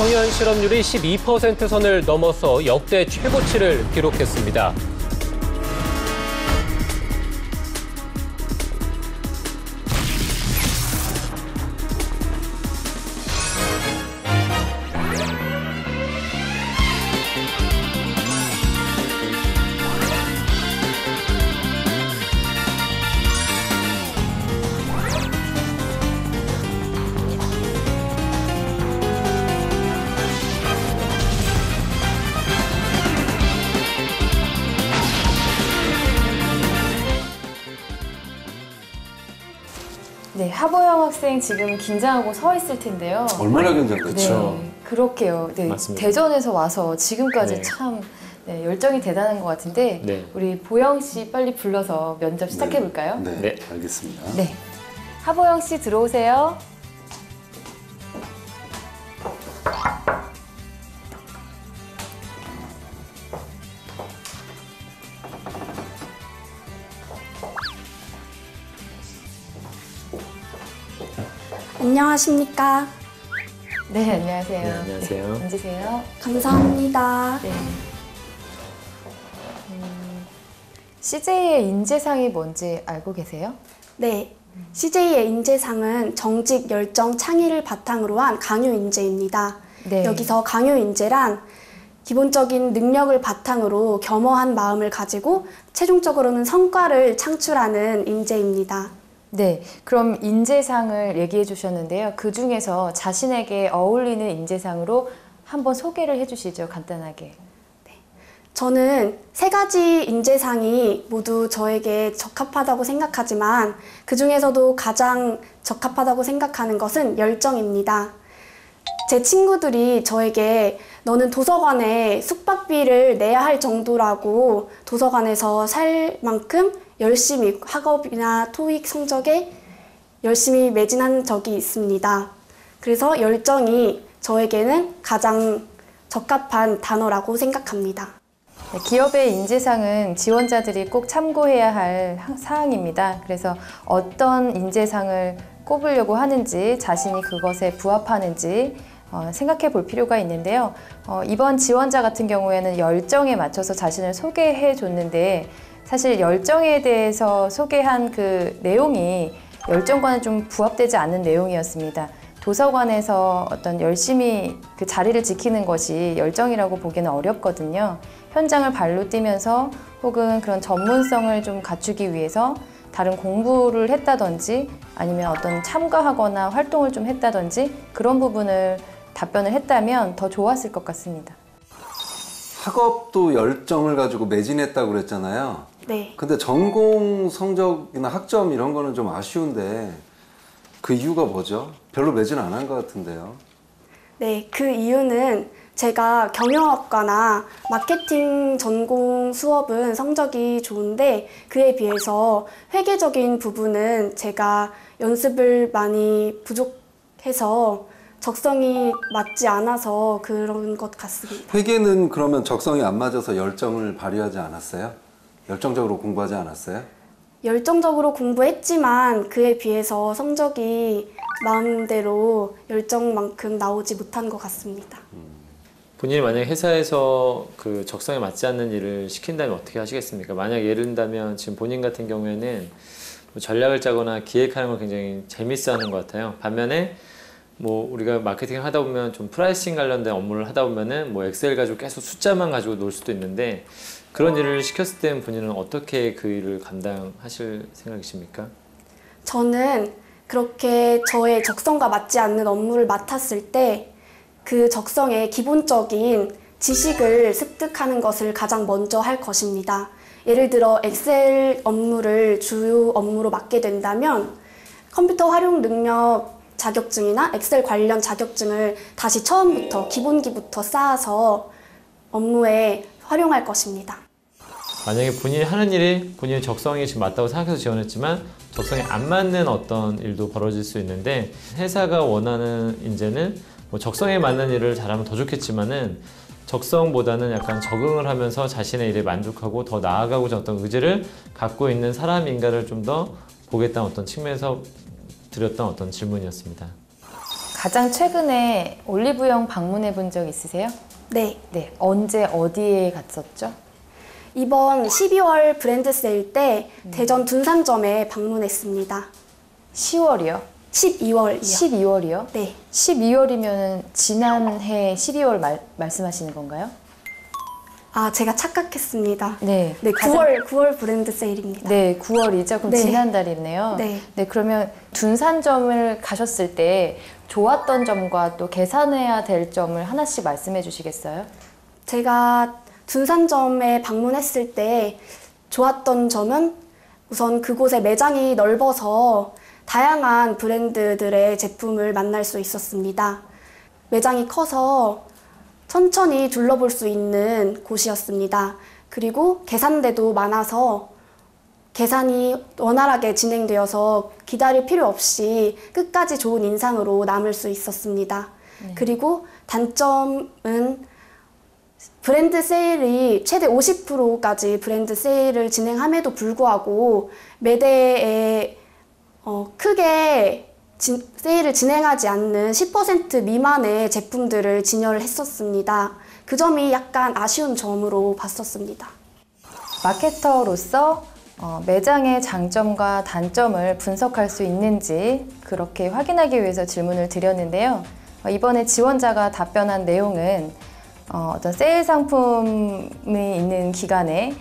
청년 실업률이 12% 선을 넘어서 역대 최고치를 기록했습니다. 네, 하보영 학생 지금 긴장하고 서 있을 텐데요. 얼마나 긴장됐죠? 네, 그렇게요. 네, 맞습니다. 대전에서 와서 지금까지 네. 참 열정이 대단한 것 같은데 네. 우리 보영 씨 빨리 불러서 면접 시작해 볼까요? 네, 네. 알겠습니다. 네, 하보영 씨 들어오세요. 안녕하십니까. 네, 안녕하세요. 네, 안녕하세요. 네, 앉으세요. 감사합니다. 네. CJ의 인재상이 뭔지 알고 계세요? 네, CJ의 인재상은 정직, 열정, 창의를 바탕으로 한 강요 인재입니다. 네. 여기서 강요 인재란 기본적인 능력을 바탕으로 겸허한 마음을 가지고 최종적으로는 성과를 창출하는 인재입니다. 네, 그럼 인재상을 얘기해 주셨는데요. 그 중에서 자신에게 어울리는 인재상으로 한번 소개를 해 주시죠, 간단하게. 저는 세 가지 인재상이 모두 저에게 적합하다고 생각하지만 그 중에서도 가장 적합하다고 생각하는 것은 열정입니다. 제 친구들이 저에게 너는 도서관에 숙박비를 내야 할 정도라고 도서관에서 살 만큼 열심히 학업이나 토익 성적에 열심히 매진한 적이 있습니다. 그래서 열정이 저에게는 가장 적합한 단어라고 생각합니다. 네, 기업의 인재상은 지원자들이 꼭 참고해야 할 사항입니다. 그래서 어떤 인재상을 꼽으려고 하는지, 자신이 그것에 부합하는지 생각해 볼 필요가 있는데요. 이번 지원자 같은 경우에는 열정에 맞춰서 자신을 소개해 줬는데 사실 열정에 대해서 소개한 그 내용이 열정과는 좀 부합되지 않는 내용이었습니다. 도서관에서 어떤 열심히 그 자리를 지키는 것이 열정이라고 보기는 어렵거든요. 현장을 발로 뛰면서 혹은 그런 전문성을 좀 갖추기 위해서 다른 공부를 했다든지 아니면 어떤 참가하거나 활동을 좀 했다든지 그런 부분을 답변을 했다면 더 좋았을 것 같습니다. 학업도 열정을 가지고 매진했다고 그랬잖아요. 네. 근데 전공 성적이나 학점 이런 거는 좀 아쉬운데 그 이유가 뭐죠? 별로 매진 안 한 것 같은데요. 네, 그 이유는 제가 경영학과나 마케팅 전공 수업은 성적이 좋은데 그에 비해서 회계적인 부분은 제가 연습을 많이 부족해서 적성이 맞지 않아서 그런 것 같습니다. 회계는 그러면 적성이 안 맞아서 열정을 발휘하지 않았어요? 열정적으로 공부하지 않았어요? 열정적으로 공부했지만 그에 비해서 성적이 마음대로 열정만큼 나오지 못한 것 같습니다. 본인이 만약 회사에서 그 적성에 맞지 않는 일을 시킨다면 어떻게 하시겠습니까? 만약 예를 든다면 지금 본인 같은 경우에는 뭐 전략을 짜거나 기획하는 걸 굉장히 재밌어 하는 것 같아요. 반면에 뭐 우리가 마케팅을 하다 보면 좀 프라이싱 관련된 업무를 하다 보면은 뭐 엑셀 가지고 계속 숫자만 가지고 놀 수도 있는데 그런 일을 시켰을 때는 본인은 어떻게 그 일을 감당하실 생각이십니까? 저는 그렇게 저의 적성과 맞지 않는 업무를 맡았을 때 그 적성의 기본적인 지식을 습득하는 것을 가장 먼저 할 것입니다. 예를 들어 엑셀 업무를 주요 업무로 맡게 된다면 컴퓨터 활용 능력 자격증이나 엑셀 관련 자격증을 다시 처음부터 기본기부터 쌓아서 업무에 활용할 것입니다. 만약에 본인이 하는 일이 본인의 적성이 지금 맞다고 생각해서 지원했지만 적성에 안 맞는 어떤 일도 벌어질 수 있는데 회사가 원하는 인재는 뭐 적성에 맞는 일을 잘하면 더 좋겠지만은 적성보다는 약간 적응을 하면서 자신의 일에 만족하고 더 나아가고자 어떤 의지를 갖고 있는 사람인가를 좀 더 보겠다는 어떤 측면에서 드렸던 어떤 질문이었습니다. 가장 최근에 올리브영 방문해 본 적 있으세요? 네. 네. 언제 어디에 갔었죠? 이번 12월 브랜드 세일 때 대전 둔산점에 방문했습니다. 10월이요? 12월이요. 12월이요? 네. 12월이면 지난해 12월 말씀하시는 건가요? 아, 제가 착각했습니다. 네. 네, 9월 브랜드 세일입니다. 네, 9월이죠. 그럼 네. 지난달이네요. 네. 네, 그러면 둔산점을 가셨을 때 좋았던 점과 또 개선해야 될 점을 하나씩 말씀해 주시겠어요? 제가 둔산점에 방문했을 때 좋았던 점은 우선 그곳의 매장이 넓어서 다양한 브랜드들의 제품을 만날 수 있었습니다. 매장이 커서 천천히 둘러볼 수 있는 곳이었습니다. 그리고 계산대도 많아서 계산이 원활하게 진행되어서 기다릴 필요 없이 끝까지 좋은 인상으로 남을 수 있었습니다. 그리고 단점은 브랜드 세일이 최대 50%까지 브랜드 세일을 진행함에도 불구하고 매대에 크게 세일을 진행하지 않는 10% 미만의 제품들을 진열을 했었습니다. 그 점이 약간 아쉬운 점으로 봤었습니다. 마케터로서 매장의 장점과 단점을 분석할 수 있는지 그렇게 확인하기 위해서 질문을 드렸는데요. 이번에 지원자가 답변한 내용은 어떤 세일 상품이 있는 기간에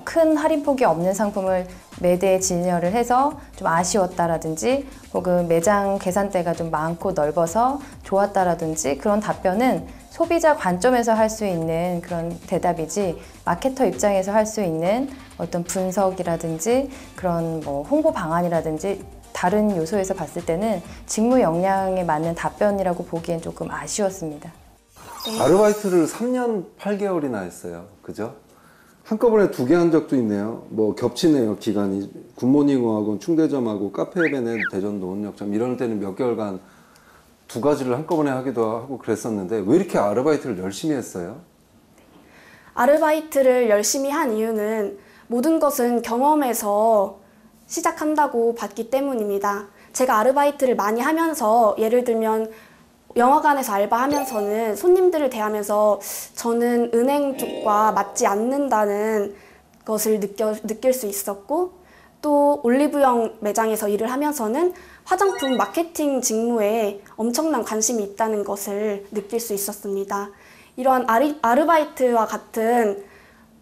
큰 할인폭이 없는 상품을 매대에 진열을 해서 좀 아쉬웠다라든지 혹은 매장 계산대가 좀 많고 넓어서 좋았다라든지 그런 답변은 소비자 관점에서 할 수 있는 그런 대답이지 마케터 입장에서 할 수 있는 어떤 분석이라든지 그런 뭐 홍보 방안이라든지 다른 요소에서 봤을 때는 직무 역량에 맞는 답변이라고 보기엔 조금 아쉬웠습니다. 네. 아르바이트를 3년 8개월이나 했어요. 그죠? 한꺼번에 2개 한 적도 있네요. 뭐 겹치네요, 기간이. 굿모닝어하고 충대점하고 카페베네 대전 노원역점 이럴 때는 몇 개월간 2가지를 한꺼번에 하기도 하고 그랬었는데 왜 이렇게 아르바이트를 열심히 했어요? 아르바이트를 열심히 한 이유는 모든 것은 경험에서 시작한다고 봤기 때문입니다. 제가 아르바이트를 많이 하면서 예를 들면 영화관에서 알바하면서는 손님들을 대하면서 저는 은행 쪽과 맞지 않는다는 것을 느낄 수 있었고 또 올리브영 매장에서 일을 하면서는 화장품 마케팅 직무에 엄청난 관심이 있다는 것을 느낄 수 있었습니다. 이러한 아르바이트와 같은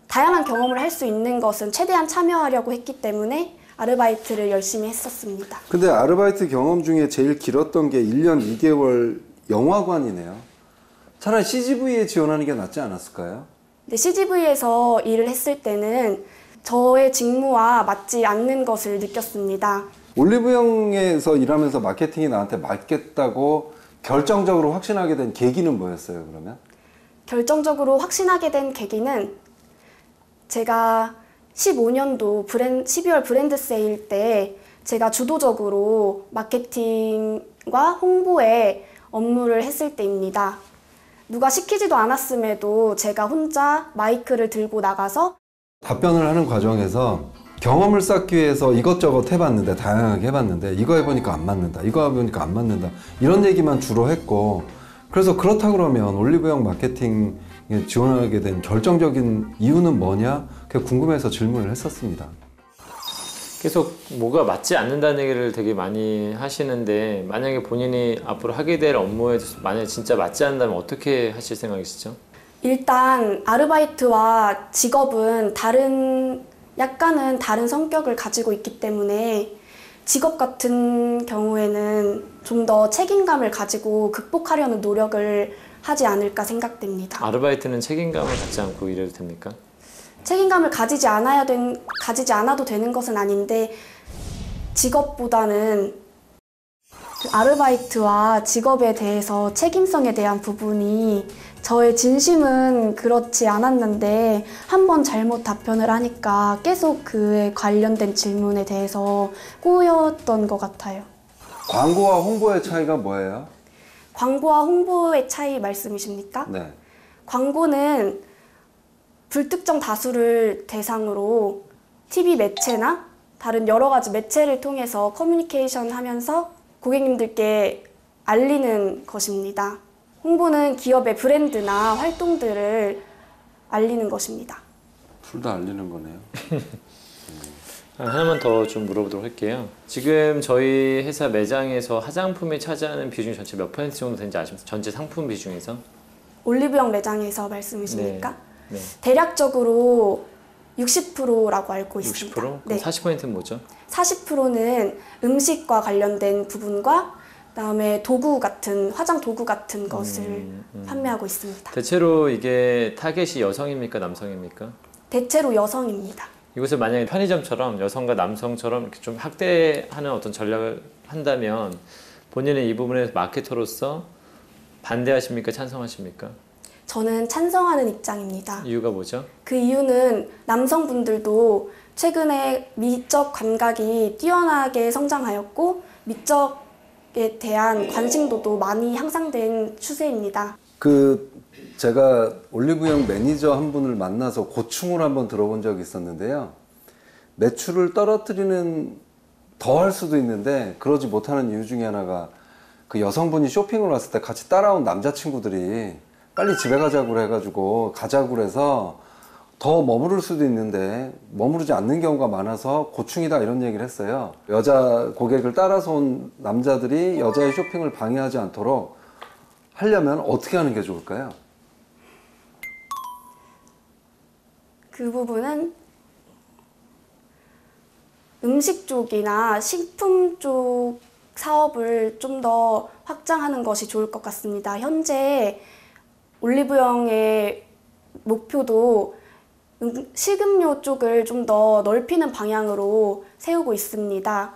다양한 경험을 할 수 있는 것은 최대한 참여하려고 했기 때문에 아르바이트를 열심히 했었습니다. 근데 아르바이트 경험 중에 제일 길었던 게 1년 2개월 영화관이네요. 차라리 CGV에 지원하는 게 낫지 않았을까요? 근데 CGV에서 일을 했을 때는 저의 직무와 맞지 않는 것을 느꼈습니다. 올리브영에서 일하면서 마케팅이 나한테 맞겠다고 결정적으로 확신하게 된 계기는 뭐였어요, 그러면? 결정적으로 확신하게 된 계기는 제가 15년도 12월 브랜드 세일 때 제가 주도적으로 마케팅과 홍보에 업무를 했을 때입니다. 누가 시키지도 않았음에도 제가 혼자 마이크를 들고 나가서 답변을 하는 과정에서 경험을 쌓기 위해서 이것저것 해봤는데 다양하게 해봤는데 이거 해보니까 안 맞는다 이거 해보니까 안 맞는다 이런 얘기만 주로 했고 그래서 그렇다 그러면 올리브영 마케팅에 지원하게 된 결정적인 이유는 뭐냐 그게 궁금해서 질문을 했었습니다. 계속 뭐가 맞지 않는다는 얘기를 되게 많이 하시는데 만약에 본인이 앞으로 하게 될 업무에 만약에 진짜 맞지 않는다면 어떻게 하실 생각이시죠? 일단 아르바이트와 직업은 약간은 다른 성격을 가지고 있기 때문에 직업 같은 경우에는 좀 더 책임감을 가지고 극복하려는 노력을 하지 않을까 생각됩니다. 아르바이트는 책임감을 갖지 않고 일해도 됩니까? 책임감을 가지지 않아도 되는 것은 아닌데 직업보다는 그 아르바이트와 직업에 대해서 책임성에 대한 부분이 저의 진심은 그렇지 않았는데 한번 잘못 답변을 하니까 계속 그에 관련된 질문에 대해서 꼬였던 것 같아요. 광고와 홍보의 차이가 뭐예요? 광고와 홍보의 차이 말씀이십니까? 네. 광고는 불특정 다수를 대상으로 TV 매체나 다른 여러 가지 매체를 통해서 커뮤니케이션 하면서 고객님들께 알리는 것입니다. 홍보는 기업의 브랜드나 활동들을 알리는 것입니다. 둘 다 알리는 거네요. 하나만 더 좀 물어보도록 할게요. 지금 저희 회사 매장에서 화장품이 차지하는 비중이 전체 몇 % 정도 되는지 아십니까? 전체 상품 비중에서? 올리브영 매장에서 말씀이십니까? 네. 대략적으로 60%라고 알고 있습니다. 60%? 그럼 네. 40%는 뭐죠? 40%는 음식과 관련된 부분과 그다음에 도구 같은 화장 도구 같은 것을 판매하고 있습니다. 대체로 이게 타겟이 여성입니까? 남성입니까? 대체로 여성입니다. 이곳을 만약에 편의점처럼 여성과 남성처럼 이렇게 좀 확대하는 어떤 전략을 한다면 본인은 이 부분에서 마케터로서 반대하십니까? 찬성하십니까? 저는 찬성하는 입장입니다. 이유가 뭐죠? 그 이유는 남성분들도 최근에 미적 감각이 뛰어나게 성장하였고 미적에 대한 관심도도 많이 향상된 추세입니다. 제가 올리브영 매니저 한 분을 만나서 고충을 한번 들어본 적이 있었는데요. 매출을 떨어뜨리는 더 할 수도 있는데 그러지 못하는 이유 중에 하나가 그 여성분이 쇼핑을 왔을 때 같이 따라온 남자친구들이 빨리 집에 가자고 해가지고 가자고 해서 더 머무를 수도 있는데 머무르지 않는 경우가 많아서 고충이다 이런 얘기를 했어요. 여자 고객을 따라서 온 남자들이 여자의 쇼핑을 방해하지 않도록 하려면 어떻게 하는 게 좋을까요? 그 부분은 음식 쪽이나 식품 쪽 사업을 좀 더 확장하는 것이 좋을 것 같습니다. 현재 올리브영의 목표도 식음료 쪽을 좀 더 넓히는 방향으로 세우고 있습니다.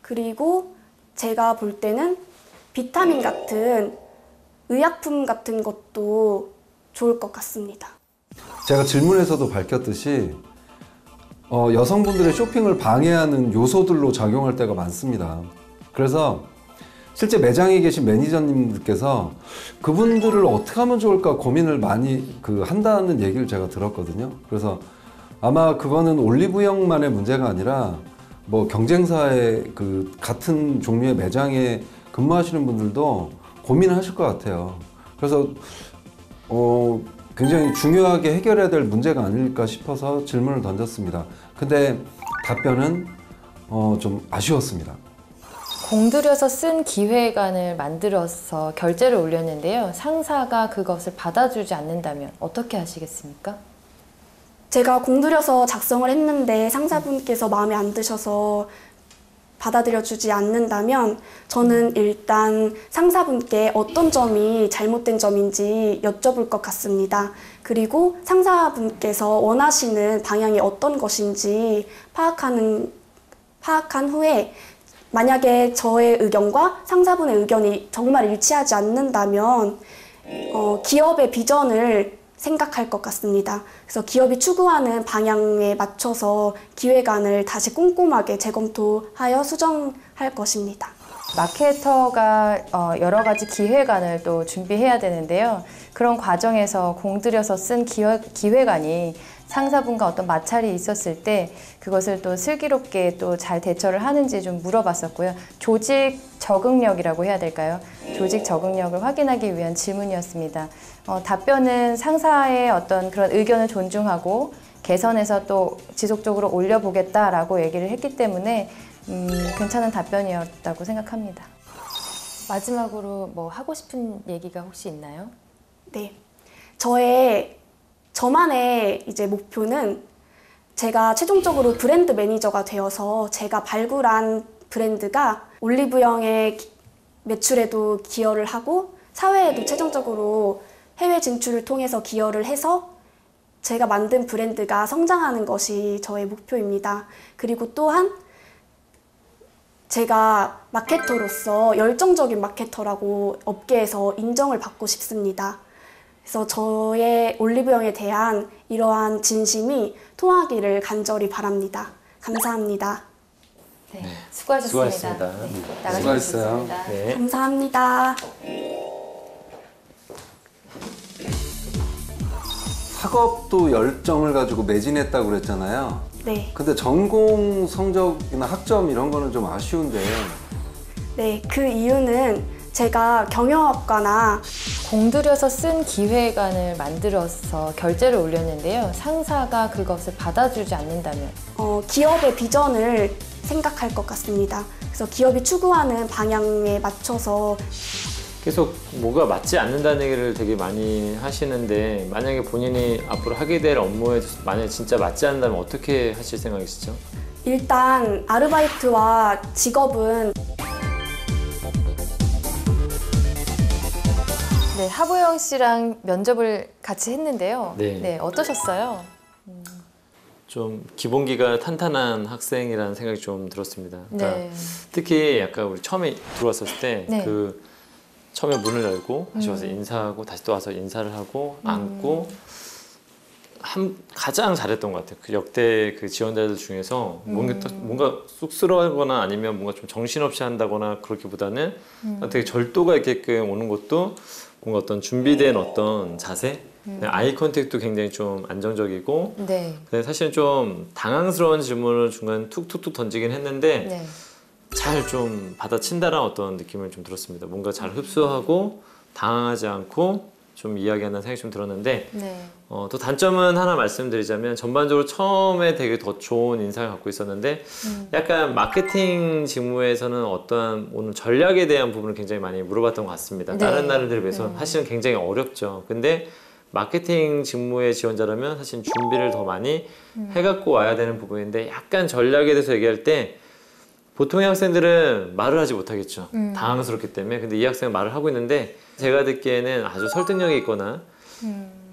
그리고 제가 볼 때는 비타민 같은 의약품 같은 것도 좋을 것 같습니다. 제가 질문에서도 밝혔듯이 여성분들의 쇼핑을 방해하는 요소들로 작용할 때가 많습니다. 그래서 실제 매장에 계신 매니저님들께서 그분들을 어떻게 하면 좋을까 고민을 많이 한다는 얘기를 제가 들었거든요. 그래서 아마 그거는 올리브영만의 문제가 아니라 뭐 경쟁사의 같은 종류의 매장에 근무하시는 분들도 고민하실 것 같아요. 그래서 굉장히 중요하게 해결해야 될 문제가 아닐까 싶어서 질문을 던졌습니다. 근데 답변은 좀 아쉬웠습니다. 공들여서 쓴 기획안을 만들어서 결제를 올렸는데요. 상사가 그것을 받아주지 않는다면 어떻게 하시겠습니까? 제가 공들여서 작성을 했는데 상사분께서 마음에 안 드셔서 받아들여주지 않는다면 저는 일단 상사분께 어떤 점이 잘못된 점인지 여쭤볼 것 같습니다. 그리고 상사분께서 원하시는 방향이 어떤 것인지 파악한 후에 만약에 저의 의견과 상사분의 의견이 정말 일치하지 않는다면 기업의 비전을 생각할 것 같습니다. 그래서 기업이 추구하는 방향에 맞춰서 기획안을 다시 꼼꼼하게 재검토하여 수정할 것입니다. 마케터가 여러 가지 기획안을 또 준비해야 되는데요. 그런 과정에서 공들여서 쓴 기획안이 상사분과 어떤 마찰이 있었을 때 그것을 또 슬기롭게 또 잘 대처를 하는지 좀 물어봤었고요. 조직 적응력이라고 해야 될까요? 조직 적응력을 확인하기 위한 질문이었습니다. 답변은 상사의 어떤 그런 의견을 존중하고 개선해서 또 지속적으로 올려보겠다라고 얘기를 했기 때문에 괜찮은 답변이었다고 생각합니다. 마지막으로 뭐 하고 싶은 얘기가 혹시 있나요? 네, 저만의 이제 목표는 제가 최종적으로 브랜드 매니저가 되어서 제가 발굴한 브랜드가 올리브영의 매출에도 기여를 하고 사회에도 최종적으로 해외 진출을 통해서 기여를 해서 제가 만든 브랜드가 성장하는 것이 저의 목표입니다. 그리고 또한 제가 마케터로서 열정적인 마케터라고 업계에서 인정을 받고 싶습니다. 그래서 저의 올리브영에 대한 이러한 진심이 통하기를 간절히 바랍니다. 감사합니다. 네, 수고하셨습니다. 수고하셨습니다. 네, 나가시겠습니다. 수고하셨어요. 네. 감사합니다. 학업도 열정을 가지고 매진했다고 그랬잖아요. 네. 근데 전공 성적이나 학점 이런 거는 좀 아쉬운데 네, 그 이유는 제가 경영학과나 공들여서 쓴 기획안을 만들어서 결제를 올렸는데요. 상사가 그것을 받아주지 않는다면? 기업의 비전을 생각할 것 같습니다. 그래서 기업이 추구하는 방향에 맞춰서 계속 뭐가 맞지 않는다는 얘기를 되게 많이 하시는데 만약에 본인이 앞으로 하게 될 업무에 만약에 진짜 맞지 않는다면 어떻게 하실 생각이시죠? 일단 아르바이트와 직업은 네, 하보영 씨랑 면접을 같이 했는데요. 네. 네, 어떠셨어요? 좀 기본기가 탄탄한 학생이라는 생각이 좀 들었습니다. 그러니까 네. 특히 약간 우리 처음에 들어왔었을 때 네. 그 처음에 문을 열고 다시 와서 인사하고 다시 또 와서 인사를 하고 앉고 가장 잘했던 것 같아요. 그 역대 그 지원자들 중에서 뭔가 쑥스러워하거나 아니면 뭔가 좀 정신없이 한다거나 그렇기보다는 되게 절도가 있게끔 오는 것도 뭔가 어떤 준비된 어떤 자세, 아이 컨택도 굉장히 좀 안정적이고 네. 근데 사실은 좀 당황스러운 질문을 중간 툭툭툭 던지긴 했는데 네. 잘 좀 받아친다라는 어떤 느낌을 좀 들었습니다. 뭔가 잘 흡수하고 당황하지 않고 좀 이야기하는 생각이 좀 들었는데 네. 또 단점은 하나 말씀드리자면 전반적으로 처음에 되게 더 좋은 인상을 갖고 있었는데 약간 마케팅 직무에서는 어떠한 오늘 전략에 대한 부분을 굉장히 많이 물어봤던 것 같습니다. 네. 다른 나라들에 비해서 사실은 굉장히 어렵죠. 근데 마케팅 직무의 지원자라면 사실 준비를 더 많이 해갖고 와야 되는 부분인데 약간 전략에 대해서 얘기할 때 보통의 학생들은 말을 하지 못하겠죠. 당황스럽기 때문에. 근데 이 학생은 말을 하고 있는데 제가 듣기에는 아주 설득력이 있거나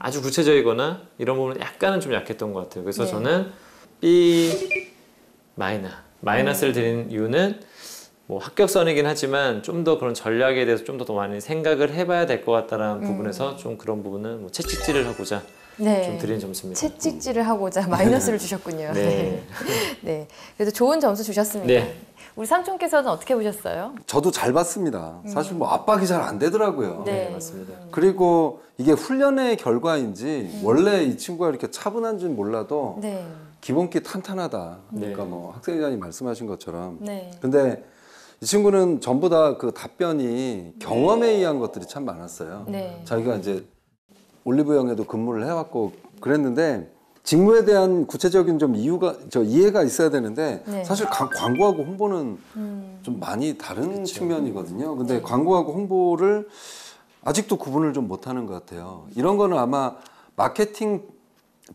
아주 구체적이거나 이런 부분은 약간은 좀 약했던 것 같아요. 그래서 네. 저는 B 마이너스를 드린 이유는 뭐 합격선이긴 하지만 좀 더 그런 전략에 대해서 좀 더 많이 생각을 해봐야 될 것 같다라는 부분에서 좀 그런 부분은 뭐 채찍질을 하고자 네. 좀 드린 점수입니다. 채찍질을 하고자 마이너스를 주셨군요. 네. 네. 그래도 좋은 점수 주셨습니다. 네. 우리 삼촌께서는 어떻게 보셨어요? 저도 잘 봤습니다. 사실 뭐 압박이 잘 안 되더라고요. 네. 네, 맞습니다. 그리고 이게 훈련의 결과인지 원래 이 친구가 이렇게 차분한지는 몰라도 네. 기본기 탄탄하다. 네. 그러니까 뭐 학생회장님 말씀하신 것처럼. 네. 근데 이 친구는 전부 다 그 답변이 경험에 의한 것들이 참 많았어요. 네. 자기가 이제 올리브영에도 근무를 해왔고 그랬는데 직무에 대한 구체적인 좀 이해가 있어야 되는데 네. 사실 광고하고 홍보는 좀 많이 다른 측면이거든요. 근데 광고하고 홍보를 아직도 구분을 좀 못하는 것 같아요. 이런 거는 아마 마케팅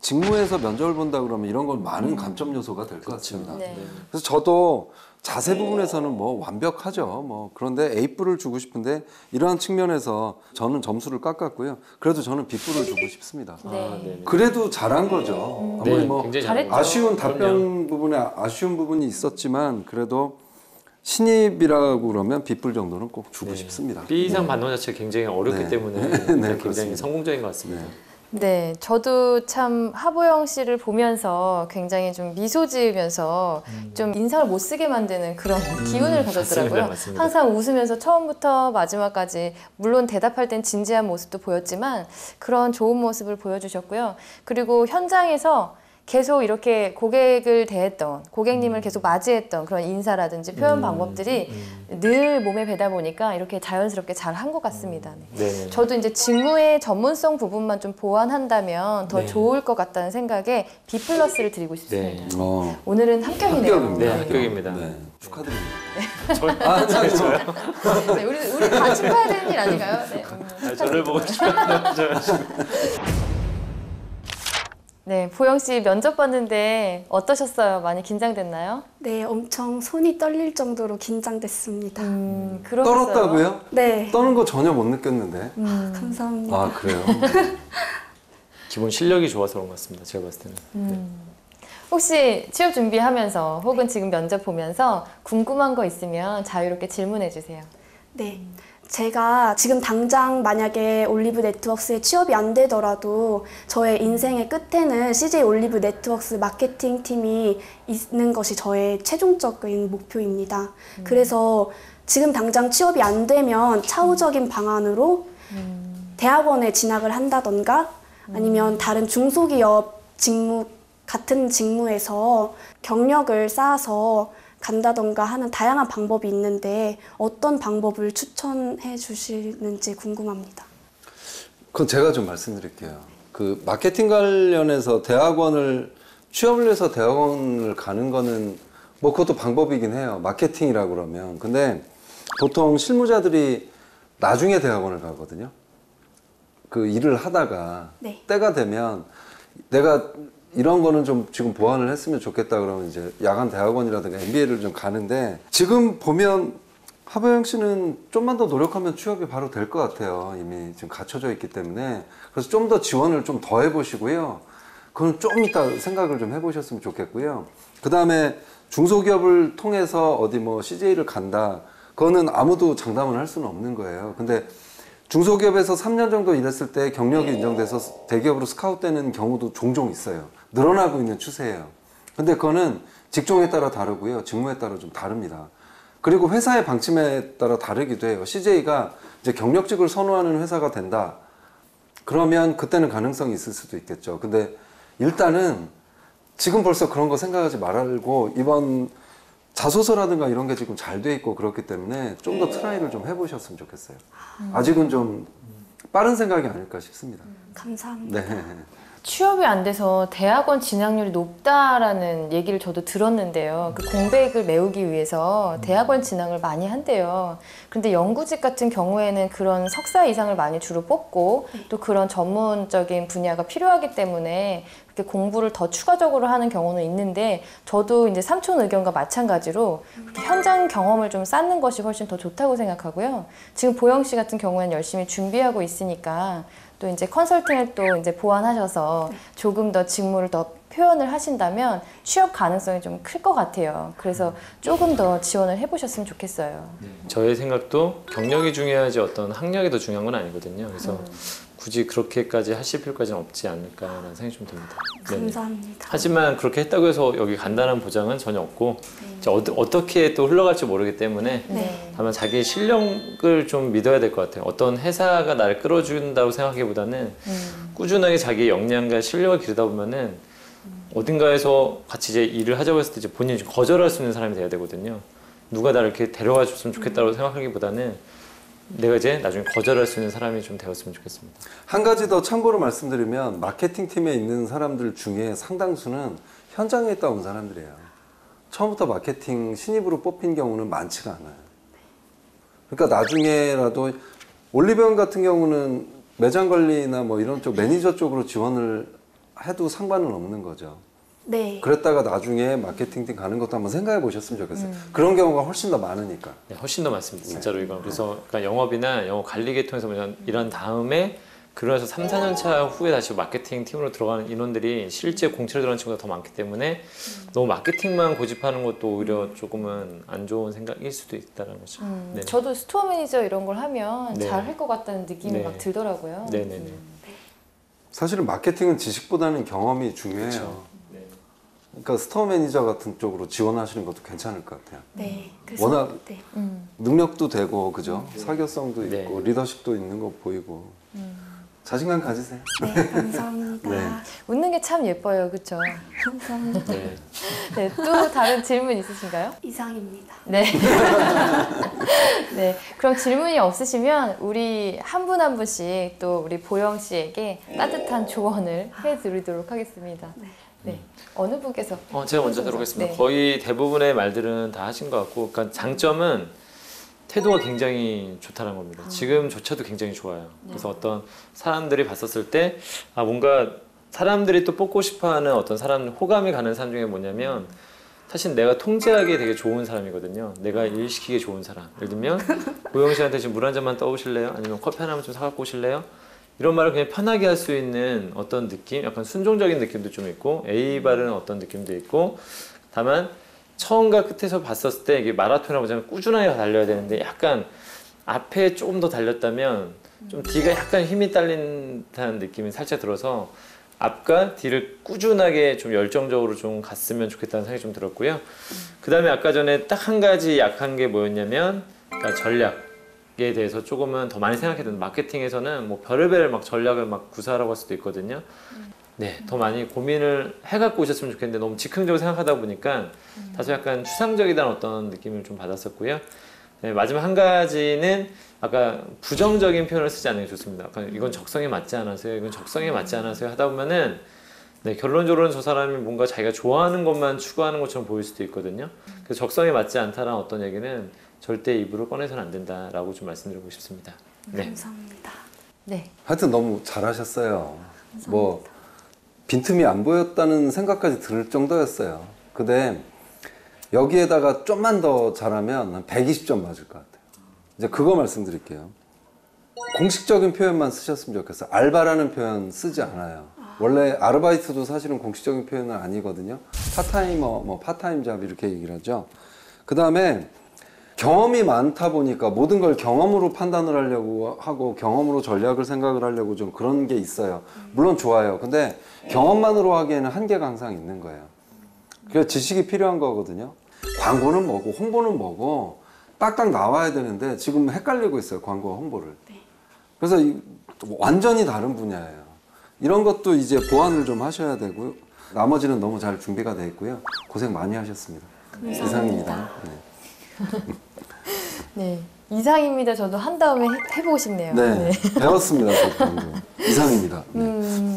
직무에서 면접을 본다 그러면 이런 건 많은 감점 요소가 될 것 같습니다. 네. 그래서 저도 자세 부분에서는 뭐 완벽하죠. 뭐 그런데 A뿔을 주고 싶은데 이러한 측면에서 저는 점수를 깎았고요. 그래도 저는 B뿔을 주고 싶습니다. 네. 그래도 잘한 거죠. 아무리 네, 뭐 굉장히 잘했죠. 아쉬운 그럼요. 답변 부분에 아쉬운 부분이 있었지만 그래도 신입이라고 그러면 B뿔 정도는 꼭 주고 싶습니다. B 이상 받는 것 자체가 굉장히 어렵기 네. 때문에 네, 굉장히 그렇습니다. 성공적인 것 같습니다. 네, 저도 참 하보영 씨를 보면서 굉장히 좀 미소 지으면서 좀 인상을 못 쓰게 만드는 그런 기운을 가졌더라고요. 맞습니다. 항상 웃으면서 처음부터 마지막까지 물론 대답할 땐 진지한 모습도 보였지만 그런 좋은 모습을 보여주셨고요. 그리고 현장에서 계속 이렇게 고객을 대했던, 고객님을 계속 맞이했던 그런 인사라든지 표현 방법들이 늘 몸에 배다 보니까 이렇게 자연스럽게 잘 한 것 같습니다. 네. 네. 저도 이제 직무의 전문성 부분만 좀 보완한다면 더 네. 좋을 것 같다는 생각에 B 플러스를 드리고 싶습니다. 네. 오늘은 합격이네요. 합격입니다. 네, 합격입니다. 네, 축하드립니다. 네, 우리 다 축하해야 되는 일 아닌가요? 네, 저를 보고 네, 보영 씨 면접 봤는데 어떠셨어요? 많이 긴장됐나요? 네, 엄청 손이 떨릴 정도로 긴장됐습니다. 그러겠어요. 떨었다고요? 네, 떠는 거 전혀 못 느꼈는데. 감사합니다. 아 그래요? 기본 실력이 좋아서 그런 것 같습니다. 제가 봤을 때는. 혹시 취업 준비하면서 혹은 지금 면접 보면서 궁금한 거 있으면 자유롭게 질문해 주세요. 네. 제가 지금 당장 만약에 올리브 네트워크스에 취업이 안 되더라도 저의 인생의 끝에는 CJ 올리브 네트워크스 마케팅 팀이 있는 것이 저의 최종적인 목표입니다. 그래서 지금 당장 취업이 안 되면 차후적인 방안으로 대학원에 진학을 한다던가 아니면 다른 중소기업 같은 직무에서 경력을 쌓아서 간다던가 하는 다양한 방법이 있는데 어떤 방법을 추천해 주시는지 궁금합니다. 그건 제가 좀 말씀드릴게요. 그 마케팅 관련해서 대학원을 취업을 해서 대학원을 가는 거는 뭐 그것도 방법이긴 해요. 마케팅이라고 그러면. 근데 보통 실무자들이 나중에 대학원을 가거든요. 그 일을 하다가 네. 때가 되면 내가 이런 거는 좀 지금 보완을 했으면 좋겠다 그러면 이제 야간 대학원이라든가 MBA를 좀 가는데 지금 보면 하보영 씨는 좀만 더 노력하면 취업이 바로 될 것 같아요. 이미 지금 갖춰져 있기 때문에. 그래서 좀 더 지원을 좀 더 해보시고요. 그건 좀 이따 생각을 좀 해보셨으면 좋겠고요. 그 다음에 중소기업을 통해서 어디 뭐 CJ를 간다. 그거는 아무도 장담을 할 수는 없는 거예요. 근데 중소기업에서 3년 정도 일했을 때 경력이 인정돼서 대기업으로 스카웃되는 경우도 종종 있어요. 늘어나고 있는 추세예요. 근데 그거는 직종에 따라 다르고요. 직무에 따라 좀 다릅니다. 그리고 회사의 방침에 따라 다르기도 해요. CJ가 이제 경력직을 선호하는 회사가 된다. 그러면 그때는 가능성이 있을 수도 있겠죠. 근데 일단은 지금 벌써 그런 거 생각하지 말고 이번 자소서라든가 이런 게 지금 잘 돼 있고 그렇기 때문에 좀 더 트라이를 좀 해보셨으면 좋겠어요. 아직은 좀 빠른 생각이 아닐까 싶습니다. 감사합니다. 네. 취업이 안 돼서 대학원 진학률이 높다라는 얘기를 저도 들었는데요. 그 공백을 메우기 위해서 대학원 진학을 많이 한대요. 그런데 연구직 같은 경우에는 그런 석사 이상을 많이 주로 뽑고 또 그런 전문적인 분야가 필요하기 때문에 그렇게 공부를 더 추가적으로 하는 경우는 있는데 저도 이제 삼촌 의견과 마찬가지로 그렇게 현장 경험을 좀 쌓는 것이 훨씬 더 좋다고 생각하고요. 지금 보영 씨 같은 경우에는 열심히 준비하고 있으니까 또 이제 컨설팅을 또 이제 보완하셔서 조금 더 직무를 더 표현을 하신다면 취업 가능성이 좀 클 것 같아요. 그래서 조금 더 지원을 해보셨으면 좋겠어요. 저의 생각도 경력이 중요하지 어떤 학력이 더 중요한 건 아니거든요. 그래서 굳이 그렇게까지 하실 필요까지는 없지 않을까라는 생각이 좀 듭니다. 네. 감사합니다. 하지만 그렇게 했다고 해서 여기 간다는 보장은 전혀 없고 이제 어떻게 또 흘러갈지 모르기 때문에 네. 다만 자기 실력을 좀 믿어야 될 것 같아요. 어떤 회사가 나를 끌어준다고 생각하기보다는 꾸준하게 자기 역량과 실력을 기르다 보면은 어딘가에서 같이 이제 일을 하자고 했을 때 이제 본인이 좀 거절할 수 있는 사람이 돼야 되거든요. 누가 나를 이렇게 데려가 줬으면 좋겠다고 생각하기보다는 내가 이제 나중에 거절할 수 있는 사람이 좀 되었으면 좋겠습니다. 한 가지 더 참고로 말씀드리면 마케팅 팀에 있는 사람들 중에 상당수는 현장에 있다 온 사람들이에요. 처음부터 마케팅 신입으로 뽑힌 경우는 많지가 않아요. 그러니까 나중에라도 올리브영 같은 경우는 매장 관리나 뭐 이런 쪽 매니저 쪽으로 지원을 해도 상관은 없는 거죠. 네. 그랬다가 나중에 마케팅팀 가는 것도 한번 생각해 보셨으면 좋겠어요. 그런 경우가 훨씬 더 많으니까. 네, 훨씬 더 많습니다. 진짜로 이건. 그래서 그러니까 영업이나 영업 관리 계통에서 일한 다음에 그러면서 3, 4년 차 후에 다시 마케팅 팀으로 들어가는 인원들이 실제 공채로 들어가는 친구가 더 많기 때문에 너무 마케팅만 고집하는 것도 오히려 조금은 안 좋은 생각일 수도 있다는 거죠. 네. 저도 스토어 매니저 이런 걸 하면 네. 잘 할 것 같다는 느낌이 네. 막 들더라고요. 네네네. 사실은 마케팅은 지식보다는 경험이 중요해요. 그렇죠. 네. 그러니까 스토어 매니저 같은 쪽으로 지원하시는 것도 괜찮을 것 같아요. 네. 그래서 워낙 네. 능력도 되고 그죠? 사교성도 네. 있고 리더십도 있는 거 보이고 자신감 가지세요. 네, 감사합니다. 네. 웃는 게 참 예뻐요, 그렇죠? 감사합니다. 네. 네, 또 다른 질문 있으신가요? 이상입니다. 네. 네. 그럼 질문이 없으시면 우리 한 분 한 분씩 또 우리 보영 씨에게 따뜻한 조언을 해드리도록 하겠습니다. 네. 어느 분께서? 제가 먼저 들어오겠습니다. 네. 거의 대부분의 말들은 다 하신 것 같고, 그러니까 장점은 태도가 굉장히 좋다는 겁니다. 지금조차도 굉장히 좋아요. 그래서 어떤 사람들이 봤었을 때, 뭔가 사람들이 또 뽑고 싶어 하는 어떤 사람, 호감이 가는 사람 중에 뭐냐면, 사실 내가 통제하기 되게 좋은 사람이거든요. 내가 일 시키기 좋은 사람. 예를 들면, 보영 씨한테 지금 물 한 잔만 떠오실래요? 아니면 커피 하나만 좀 사갖고 오실래요? 이런 말을 그냥 편하게 할 수 있는 어떤 느낌? 약간 순종적인 느낌도 좀 있고, A 바르는 어떤 느낌도 있고, 다만, 처음과 끝에서 봤었을 때 이게 마라톤이라고 하자면 꾸준하게 달려야 되는데 약간 앞에 조금 더 달렸다면 좀 뒤가 약간 힘이 딸린다는 느낌이 살짝 들어서 앞과 뒤를 꾸준하게 좀 열정적으로 좀 갔으면 좋겠다는 생각이 좀 들었고요. 그 다음에 아까 전에 딱 한 가지 약한 게 뭐였냐면 그러니까 전략에 대해서 조금은 더 많이 생각해야 된다. 마케팅에서는 뭐 별의별 막 전략을 막 구사하라고 할 수도 있거든요. 네, 더 많이 고민을 해갖고 오셨으면 좋겠는데 너무 즉흥적으로 생각하다 보니까 다소 약간 추상적이다는 어떤 느낌을 좀 받았었고요. 네, 마지막 한 가지는 아까 부정적인 표현을 쓰지 않는 게 좋습니다. 아까 이건 적성에 맞지 않아서요, 이건 적성에 맞지 않아서요 하다 보면은 네, 결론적으로는 저 사람이 뭔가 자기가 좋아하는 것만 추구하는 것처럼 보일 수도 있거든요. 그래서 적성에 맞지 않다라는 어떤 얘기는 절대 입으로 꺼내서는 안 된다라고 좀 말씀드리고 싶습니다. 네. 감사합니다. 네. 하여튼 너무 잘하셨어요. 뭐 빈틈이 안 보였다는 생각까지 들 정도였어요. 근데 여기에다가 좀만 더 잘하면 한 120점 맞을 것 같아요. 이제 그거 말씀드릴게요. 공식적인 표현만 쓰셨으면 좋겠어요. 알바라는 표현 쓰지 않아요. 원래 아르바이트도 사실은 공식적인 표현은 아니거든요. 파타이머, 뭐 파타임 잡 이렇게 얘기를 하죠. 그 다음에 경험이 많다 보니까 모든 걸 경험으로 판단을 하려고 하고 경험으로 전략을 생각을 하려고 좀 그런 게 있어요. 물론 좋아요. 근데 경험만으로 하기에는 한계가 항상 있는 거예요. 그래서 지식이 필요한 거거든요. 광고는 뭐고 홍보는 뭐고 딱딱 나와야 되는데 지금 헷갈리고 있어요. 광고와 홍보를. 그래서 완전히 다른 분야예요. 이런 것도 이제 보완을 좀 하셔야 되고요. 나머지는 너무 잘 준비가 돼 있고요. 고생 많이 하셨습니다. 이상입니다. 네. 네. 이상입니다. 저도 한 다음에 해보고 싶네요. 네. 배웠습니다. 저도. 이상입니다. 네.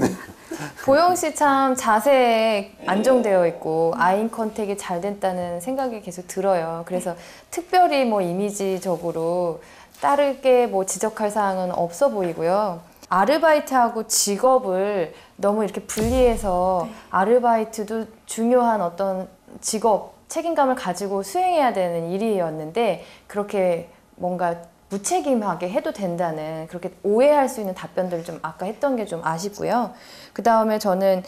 보영 씨 참 자세에 안정되어 있고 아이 컨택이 잘 됐다는 생각이 계속 들어요. 그래서 특별히 뭐 이미지적으로 다르게 뭐 지적할 사항은 없어 보이고요. 아르바이트하고 직업을 너무 이렇게 분리해서 아르바이트도 중요한 어떤 직업, 책임감을 가지고 수행해야 되는 일이었는데 그렇게 뭔가 무책임하게 해도 된다는 그렇게 오해할 수 있는 답변들을 좀 아까 했던 게 좀 아쉽고요. 그 다음에 저는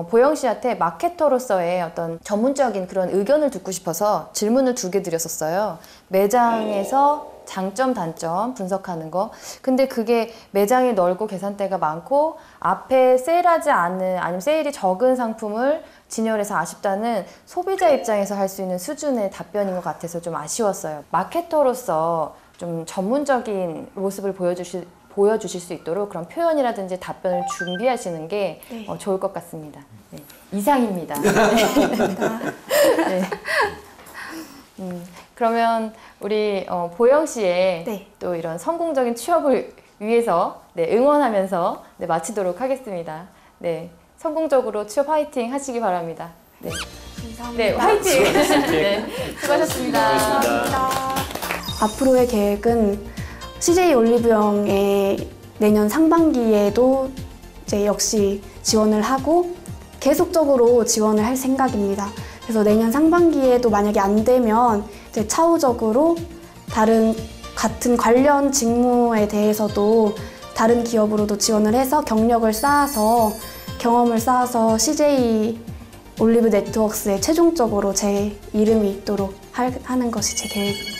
보영 씨한테 마케터로서의 어떤 전문적인 그런 의견을 듣고 싶어서 질문을 2개 드렸었어요. 매장에서 장점, 단점 분석하는 거. 근데 그게 매장이 넓고 계산대가 많고 앞에 세일하지 않은 아니면 세일이 적은 상품을 진열해서 아쉽다는 소비자 입장에서 할 수 있는 수준의 답변인 것 같아서 좀 아쉬웠어요. 마케터로서 좀 전문적인 모습을 보여주실 수 있도록 그런 표현이라든지 답변을 준비하시는 게 네. 좋을 것 같습니다. 네. 이상입니다. 네. 그러면 우리 보영 씨의 네. 또 이런 성공적인 취업을 위해서 네, 응원하면서 네, 마치도록 하겠습니다. 네, 성공적으로 취업 화이팅 하시기 바랍니다. 네, 감사합니다. 네 화이팅! 네, 수고하셨습니다. 감사합니다. 앞으로의 계획은 CJ 올리브영의 내년 상반기에도 이제 역시 지원을 하고 계속적으로 지원을 할 생각입니다. 그래서 내년 상반기에도 만약에 안 되면 이제 차후적으로 다른 같은 관련 직무에 대해서도 다른 기업으로도 지원을 해서 경력을 쌓아서 경험을 쌓아서 CJ 올리브 네트워크스에 최종적으로 제 이름이 있도록 하는 것이 제 계획입니다.